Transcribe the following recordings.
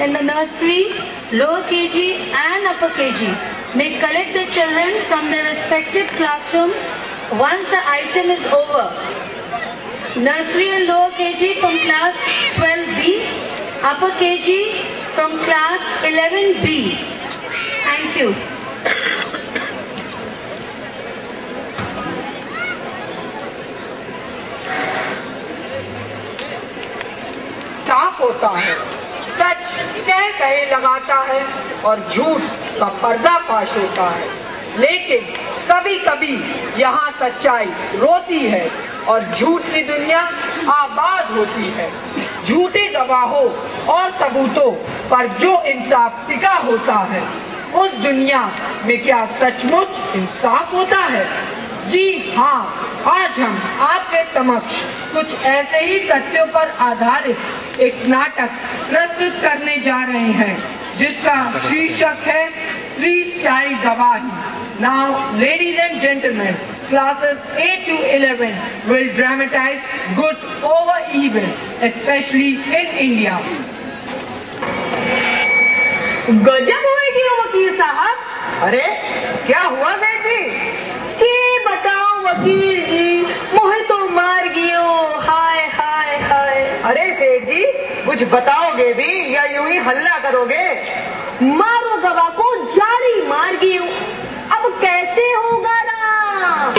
in the nursery, lower KG and upper KG may collect the children from their respective classrooms once the item is over. Nursery and lower KG from class 12B, upper KG from class 11B. Thank you. साफ होता है, सच कह कहे लगाता है और झूठ का पर्दाफाश होता है। लेकिन कभी कभी यहाँ सच्चाई रोती है और झूठ की दुनिया आबाद होती है। झूठे गवाहों और सबूतों पर जो इंसाफ टिका होता है, उस दुनिया में क्या सचमुच इंसाफ होता है? जी हाँ, आज हम आपके समक्ष कुछ ऐसे ही तथ्यों पर आधारित एक नाटक प्रस्तुत करने जा रहे हैं, जिसका शीर्षक है फ्री स्टाइल गवाही। Now, ladies and gentlemen, classes 8 to 11 will dramatize good over evil, especially in India. गजब होएगी वकील साहब। अरे क्या हुआ बेटी? के बताओ वकील जी, मोहे तो मार गियो, हाय हाय हाय। अरे सेठ जी, कुछ बताओगे भी या यूं ही हल्ला करोगे? मारो गवाह को जारी मार गियो, अब कैसे होगा ना,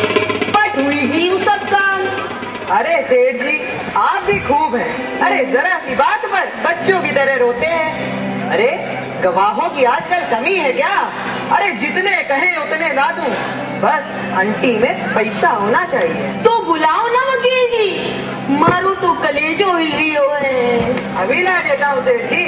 पट हुई ही सब काम। अरे सेठ जी, आप भी खूब हैं। अरे जरा सी बात पर बच्चों की तरह रोते हैं। अरे गवाहों की आजकल कमी है क्या? अरे जितने कहें उतने ला दूं, बस अंटी में पैसा होना चाहिए। तो बुलाओ ना वकील जी, मारो तो कलेजो हिल रही हो है। अभी ला देता हूँ सेठ जी।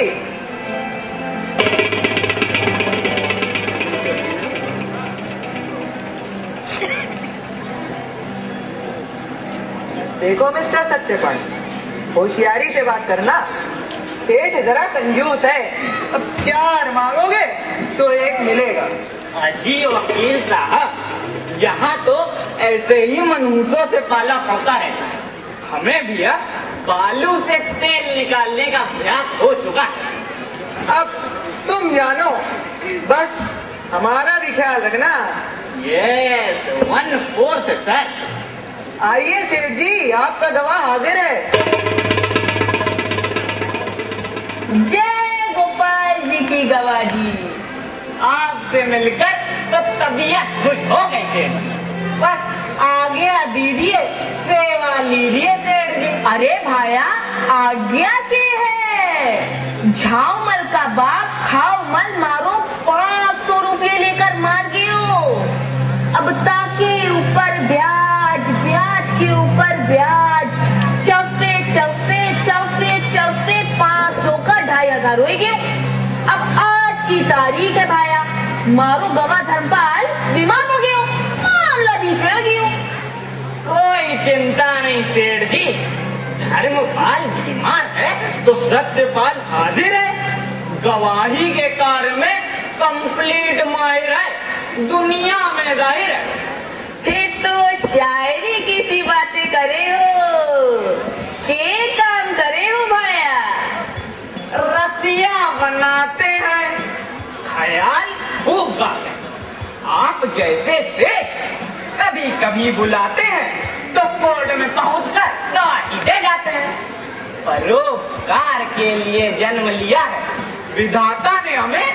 देखो मिस्टर सत्यपाल, होशियारी से बात करना। सेठ जरा कंजूस है, अब 4 मांगोगे तो 1 मिलेगा। अजी वकील साहब, यहाँ तो ऐसे ही मनहूसों से पाला पड़ता है। हमें भी बालू से तेल निकालने का अभ्यास हो चुका है। अब तुम जानो, बस हमारा भी ख्याल रखना। Yes, 1/4 sir. आइए सेठ जी, आपका गवाह हाजिर है। जय गोपाल जी की गवाही। आपसे मिलकर तो तबीयत खुश हो गई सेठ। बस आज्ञा दीजिए, सेवा लीजिए सेठ जी। अरे भाया, आज्ञा के है? झाओ मल का बाप खाओ मल, मारो 500 रुपये लेकर मार गियो। अब ताके ऊपर ब्याज, ब्याज के ऊपर ब्याज, चलते चलते चलते चलते 500 का 2500 हो गया। अब आज की तारीख है भाया, मारो गवाह धर्मपाल बीमार हो गयो, मामला बिगड़ गयो। कोई चिंता नहीं सेठ जी, धर्मपाल बीमार है तो सत्यपाल हाजिर है। गवाही के कार्य में कंप्लीट माहिर है, दुनिया में जाहिर है। फिर तो शायरी की सी बातें करे हो, के काम करे हो भाया? रसिया बनाते हैं, ख्याल खूब गाते। आप जैसे से कभी कभी बुलाते हैं तो कोर्ट में पहुंचकर गवाही दे जाते हैं। परोपकार के लिए जन्म लिया है, विधाता ने हमें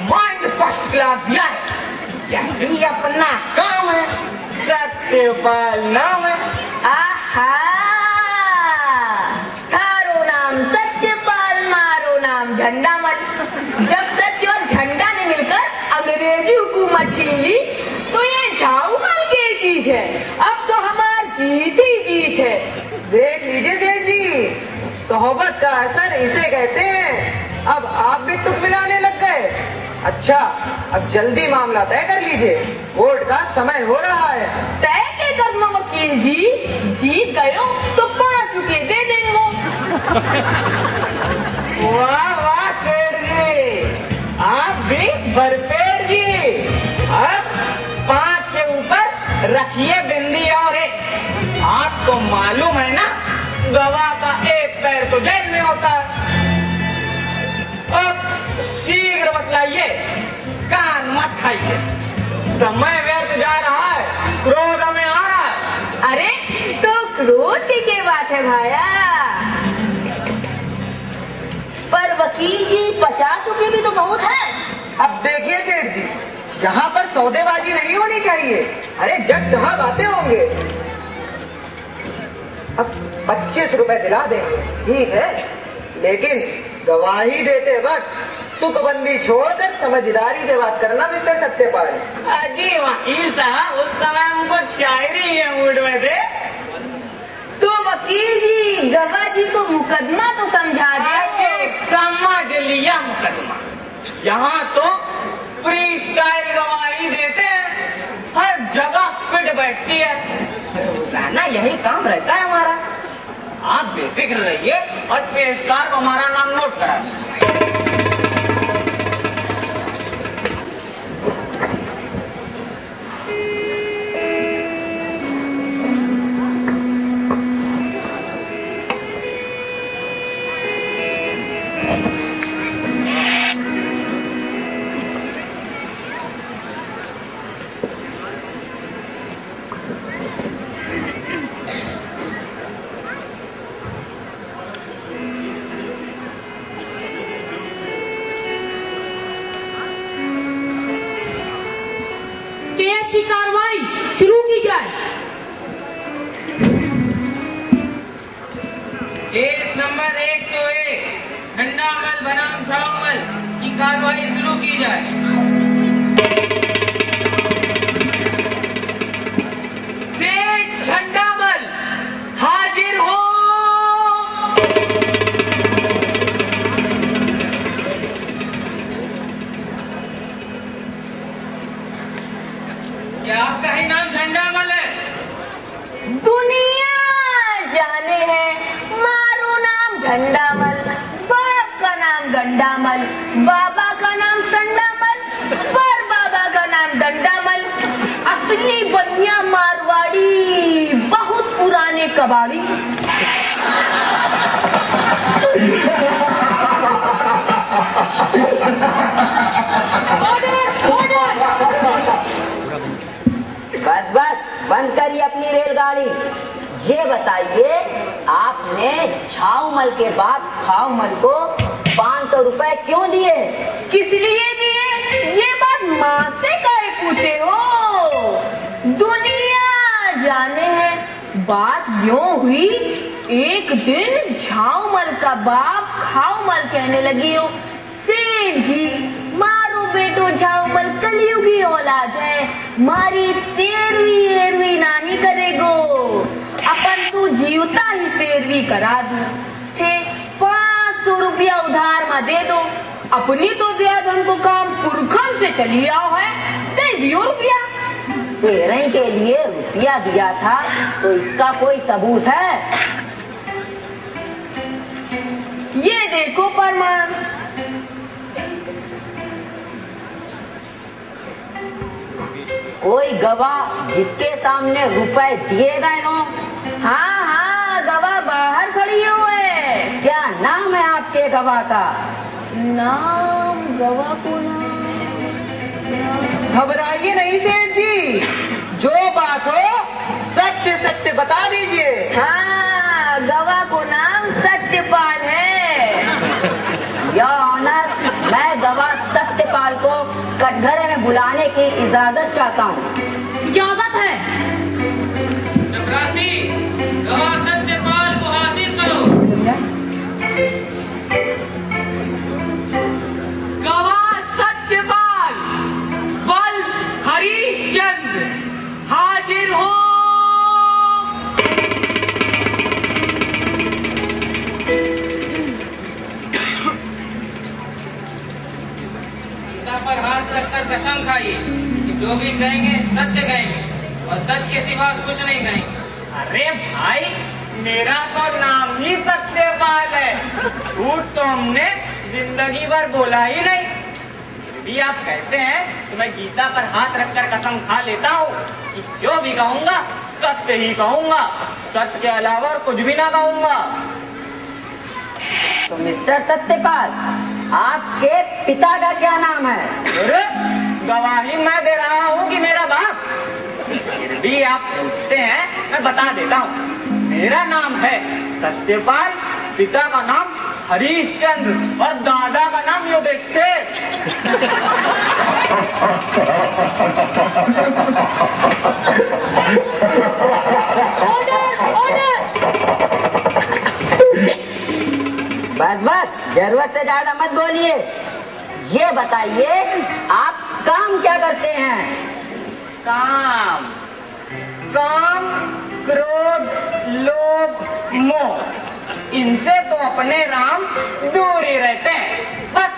माइंड फर्स्ट क्लास दिया है। यही अपना काम है, सत्यपाल नाम है। आहा, थारो नाम सत्यपाल, मारो नाम झंडा मत। जब सत्य और झंडा ने मिलकर अंग्रेजी हुकूमत छीन ली तो ये झाऊ माल की चीज है। अब तो हमारी जीत ही जीत है। देख लीजिए सेठ जी, सोहबत का असर इसे कहते हैं। अब आप भी तुक मिलाने लग गए। अच्छा, अब जल्दी मामला तय कर लीजिए, कोर्ट का समय हो रहा है। तय के करना वकील जी, जीत गए तो 5 रुपये दे देंगे। वाह वाह सेठ जी, आप भी भरपेट जी। अब 5 के ऊपर रखिए बिंदी और 1। आपको मालूम है ना, गवाह का 1 पैर तो जेल में होता है। अब खाइए। समय व्यर्थ जा रहा है, क्रोध हमें आ रहा है। अरे तो क्रोध की क्या बात है भाया, पर वकील जी 50 रुपये भी तो बहुत है। अब देखिए सेठ जी, यहाँ पर सौदेबाजी नहीं होनी चाहिए। अरे जज साहब आते होंगे। अब 25 रुपए दिला देंगे, ठीक है, लेकिन गवाही देते वक्त तुकबंदी छोड़कर समझदारी से बात करना मिस्टर सत्यपाल। अजी वकील साहब, उस समय हमको शायरी है मूड में थे। तो वकील जी गवाह जी को मुकदमा तो समझा दे। समझ लिया मुकदमा। यहाँ तो फ्री स्टाइल गवाही देते हैं, हर जगह फिट बैठती है। रोजाना यही काम रहता है हमारा। आप बेफिक्र रहिए और पेशकार को हमारा नाम नोट करा दीजिए। की कार्रवाई शुरू की जाए। केस नंबर 101 झंडामल बनाम छावमल की कार्रवाई शुरू की जाए। सेठ झंडामल हाजिर हो। क्या आपका ही नाम झंडामल है? दुनिया जाने है मारो नाम झंडामल, बाप का नाम गंडामल, बाबा का नाम संडामल, पर बाबा का नाम दंडामल। असली बनिया मारवाड़ी, बहुत पुराने कबाड़ी। बस बस बंद करिए अपनी रेलगाड़ी। ये बताइए, आपने छावमल के बाद खावमल को 500 रुपए क्यों दिए? किस लिए दिए ये बात माँ से काहे पूछे हो? दुनिया जाने है बात यूं हुई, एक दिन झावमल का बाप खावमल कहने लगी हो, सेठ जी मारो बेटो झावमल कलयुगी औलाद है, मारी 13वीं नाही करेगो, अपन तू जीवता ही 13वीं करा दू थे। 500 रुपया उधार में दे दो, अपनी तो दिया हमको काम पुरखन से चली आओ है, दे दियो रुपया। 13 के लिए रुपया दिया था तो इसका कोई सबूत है? ये देखो प्रमाण। कोई गवाह जिसके सामने रुपए दिए गए हो? हाँ हाँ गवाह बाहर खड़ी हुए। क्या नाम है आपके गवाह का? नाम गवाह को नाम। घबराइए नहीं सेठ जी, जो बात हो सत्य सत्य बता दीजिए। हाँ गवाह को नाम सत्यपाल है। योर ऑनर, मैं गवाह सत्यपाल को कटघरे में बुलाने की इजाजत चाहता हूँ। इजाजत है। चपरासी, गवाह सत्यपाल को हाजिर करो। गवाह सत्यपाल बल हरिश्चंद्र हाजिर हो। गीता पर हाथ रखकर कसम खाइए कि जो भी कहेंगे सत्य कहेंगे और सत्य के सिवा कुछ नहीं कहेंगे। अरे भाई, मेरा तो नाम ही सत्यपाल है, झूठ तो हमने जिंदगी भर बोला ही नहीं। फिर भी आप कहते हैं तो मैं गीता पर हाथ रखकर कसम खा लेता हूँ कि जो भी कहूँगा सत्य ही कहूँगा, सत्य के अलावा और कुछ भी ना कहूँगा। तो मिस्टर सत्यपाल, आपके पिता का क्या नाम है? अरे गवाही मैं दे रहा हूँ कि मेरा बाप। फिर भी आप पूछते हैं, मैं बता देता हूँ। मेरा नाम है सत्यपाल, पिता का नाम हरीशचंद्र और दादा का नाम युधिष्ठिर। बस बस, जरूरत से ज्यादा मत बोलिए। ये बताइए आप काम क्या करते हैं? काम, काम, क्रोध, लोभ, मोह, इनसे तो अपने राम दूर ही रहते हैं। बस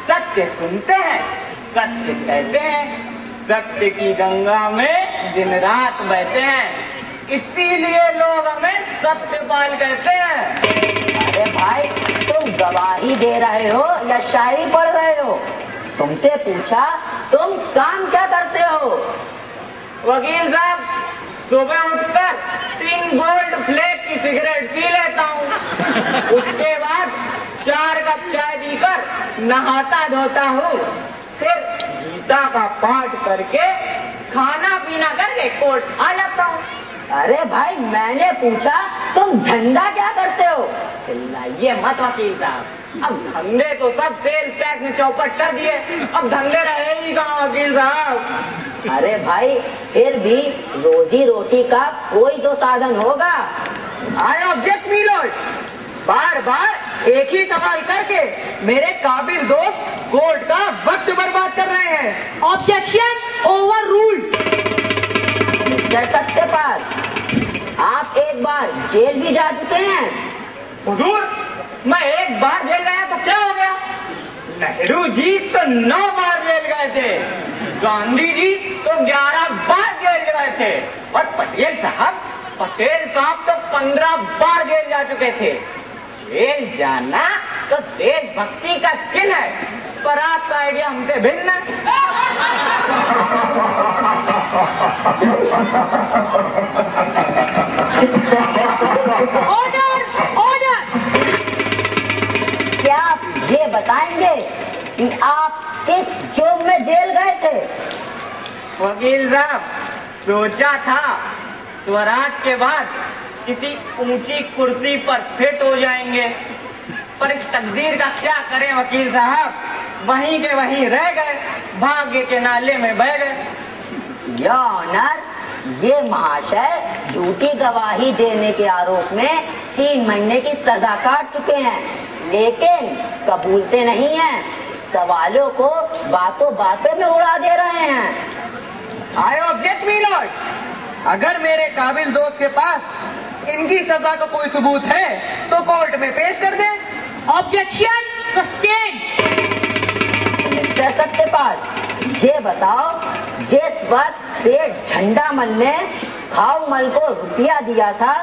सत्य सुनते हैं, सत्य कहते हैं, सत्य की गंगा में दिन रात बहते हैं। इसीलिए लोग हमें सत्यपाल कहते हैं। अरे भाई, तुम गवाही दे रहे हो या शायरी पढ़ रहे हो? तुमसे पूछा तुम काम क्या करते हो? वकील साहब, सुबह उठकर 3 गोल्ड फ्लेक की सिगरेट पी लेता हूँ। उसके बाद 4 कप चाय पीकर नहाता धोता हूँ। फिर गीता का पाठ करके खाना पीना करके कोर्ट आ जाता हूँ। अरे भाई, मैंने पूछा तुम धंधा क्या करते हो? चिल्लाइए मत वकील साहब, अब धंधे तो सब सेल्स टैक्स ने चौपट कर दिए, अब धंधे रहे ही कहाँ वकील साहब। अरे भाई, फिर भी रोजी रोटी का कोई तो साधन होगा। आई ऑब्जेक्ट मी लॉर्ड, बार बार एक ही सवाल करके मेरे काबिल दोस्त कोर्ट का वक्त बर्बाद कर रहे हैं। Objection over ruled. Mister Satyapal, आप एक बार जेल भी जा चुके हैं। हुजूर, मैं एक बार जेल गया तो क्या हो गया? नेहरू जी तो 9 बार जेल गए थे, गांधी जी तो 11 बार जेल गए थे, और पटेल साहब तो 15 बार जेल जा चुके थे। जेल जाना तो देशभक्ति का चिन्ह है, पर आपका आइडिया हमसे भिन्न है। Order, order. क्या आप ये बताएंगे कि आप किस जुर्म में जेल गए थे? वकील साहब, सोचा था स्वराज के बाद किसी ऊंची कुर्सी पर फिट हो जाएंगे, पर इस तकदीर का क्या करें वकील साहब, वहीं के वहीं रह गए, भाग्य के नाले में बह गए। योर ऑनर, ये महाशय झूठी गवाही देने के आरोप में 3 महीने की सजा काट चुके हैं, लेकिन कबूलते नहीं हैं। सवालों को बातों बातों में उड़ा दे रहे हैं। आई ऑब्जेक्ट मी लॉर्ड, अगर मेरे काबिल दोस्त के पास इनकी सजा का कोई सबूत है तो कोर्ट में पेश कर दे। Objection sustain. मिस्टर सत्यपाल, ये बताओ, जिस वक्त सेठ झंडामल ने खाऊमल को रुपया दिया था,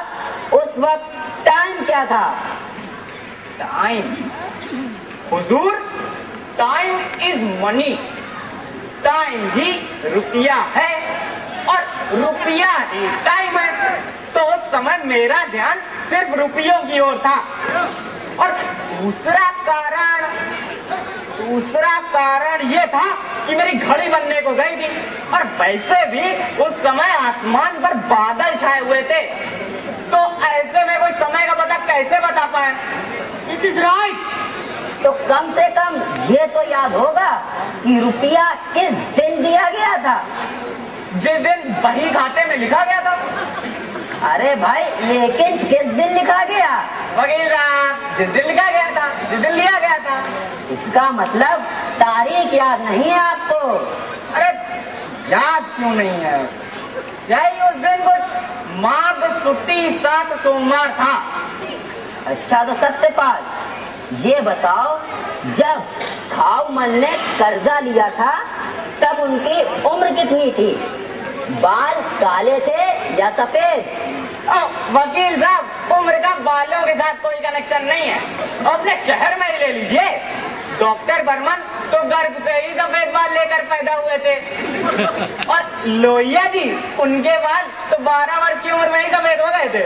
उस वक्त टाइम क्या था? Time, Hazur, time is money. Time ही रुपया है और रुपया ही टाइम है। तो उस समय मेरा ध्यान सिर्फ रुपयों की ओर था। और दूसरा कारण ये था कि मेरी घड़ी बनने को गई थी, और वैसे भी उस समय आसमान पर बादल छाए हुए थे, तो ऐसे में कोई समय का पता कैसे बता पाए? This is right. तो कम से कम ये तो याद होगा कि रुपया किस दिन दिया गया था? जिस दिन बही खाते में लिखा गया था। अरे भाई, लेकिन किस दिन लिखा गया? वकील साहब, जिस दिन लिखा गया था, जिस दिन लिया गया था। इसका मतलब तारीख याद नहीं है आपको? अरे याद क्यों नहीं है? यही उस दिन कुछ माघ सुट्टी 7 सोमवार था। अच्छा, तो सत्यपाल, ये बताओ, जब खाऊमल ने कर्जा लिया था तब उनकी उम्र कितनी थी? बाल काले थे या सफेद? वकील साहब, उम्र का बालों के साथ कोई कनेक्शन नहीं है, अपने शहर में ही ले लीजिए। डॉक्टर बर्मन तो गर्भ से ही सफेद बाल लेकर पैदा हुए थे, और लोहिया जी, उनके बाल तो 12 वर्ष की उम्र में ही सफेद हो गए थे।